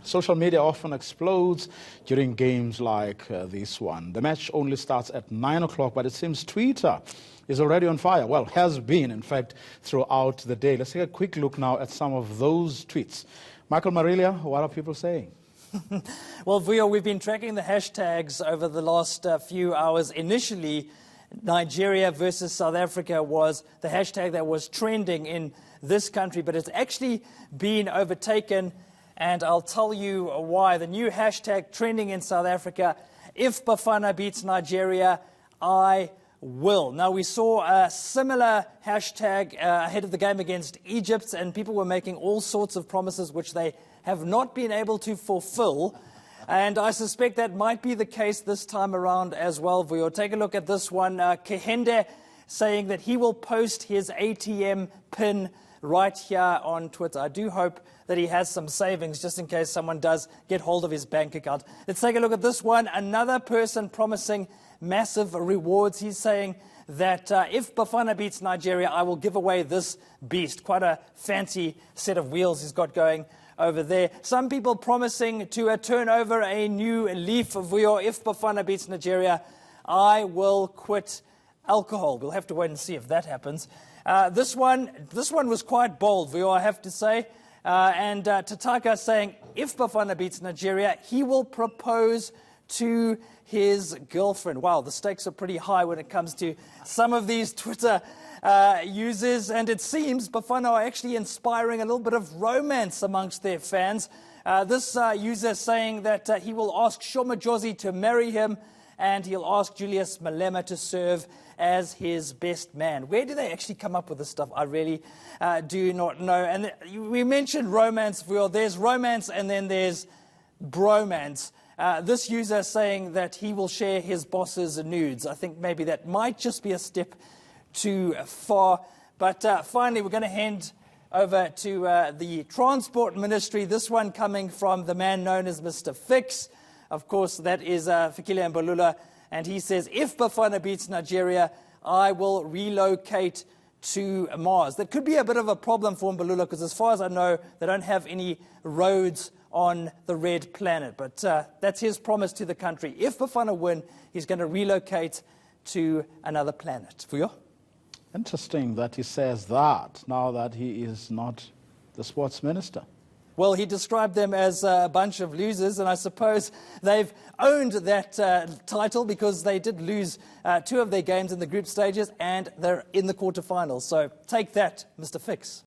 Social media often explodes during games like this one. The match only starts at 9 o'clock, but it seems Twitter is already on fire. Well, has been, in fact, throughout the day. Let's take a quick look now at some of those tweets. Michael Marilia, what are people saying? Well, Vuyo, we've been tracking the hashtags over the last few hours. Initially, Nigeria versus South Africa was the hashtag that was trending in this country, but it's actually been overtaken, and I'll tell you why. The new hashtag trending in South Africa: if Bafana beats Nigeria, I will. Now, we saw a similar hashtag ahead of the game against Egypt, and people were making all sorts of promises which they have not been able to fulfill. And I suspect that might be the case this time around as well, Vuyo. Take a look at this one. Kehende saying that he will post his ATM pin right here on Twitter. I do hope that he has some savings just in case someone does get hold of his bank account. Let's take a look at this one. Another person promising massive rewards. He's saying that if Bafana beats Nigeria, I will give away this beast. Quite a fancy set of wheels he's got going over there. Some people promising to turn over a new leaf of Vuyo. If Bafana beats Nigeria, I will quit alcohol. We'll have to wait and see if that happens. This one was quite bold, Vuyo, I have to say. And Tataka saying, if Bafana beats Nigeria, he will propose to his girlfriend. Wow, the stakes are pretty high when it comes to some of these Twitter users, and it seems Bafana are actually inspiring a little bit of romance amongst their fans. This user saying that he will ask Shoma Jozi to marry him, and he'll ask Julius Malema to serve as his best man. Where do they actually come up with this stuff? I really do not know. And we mentioned romance. Well, there's romance and then there's bromance. This user saying that he will share his boss's nudes. I think maybe that might just be a step too far. But finally, we're going to hand over to the Transport Ministry. This one coming from the man known as Mr. Fix. Of course, that is Fikile Mbalula. And he says, if Bafana beats Nigeria, I will relocate to Mars. That could be a bit of a problem for Mbalula because as far as I know, they don't have any roads on the red planet. But that's his promise to the country. If Bafana win, he's going to relocate to another planet. Vuyo? Interesting that he says that now that he is not the sports minister. Well, he described them as a bunch of losers, and I suppose they've owned that title because they did lose 2 of their games in the group stages, and they're in the quarterfinals. So take that, Mr. Fix.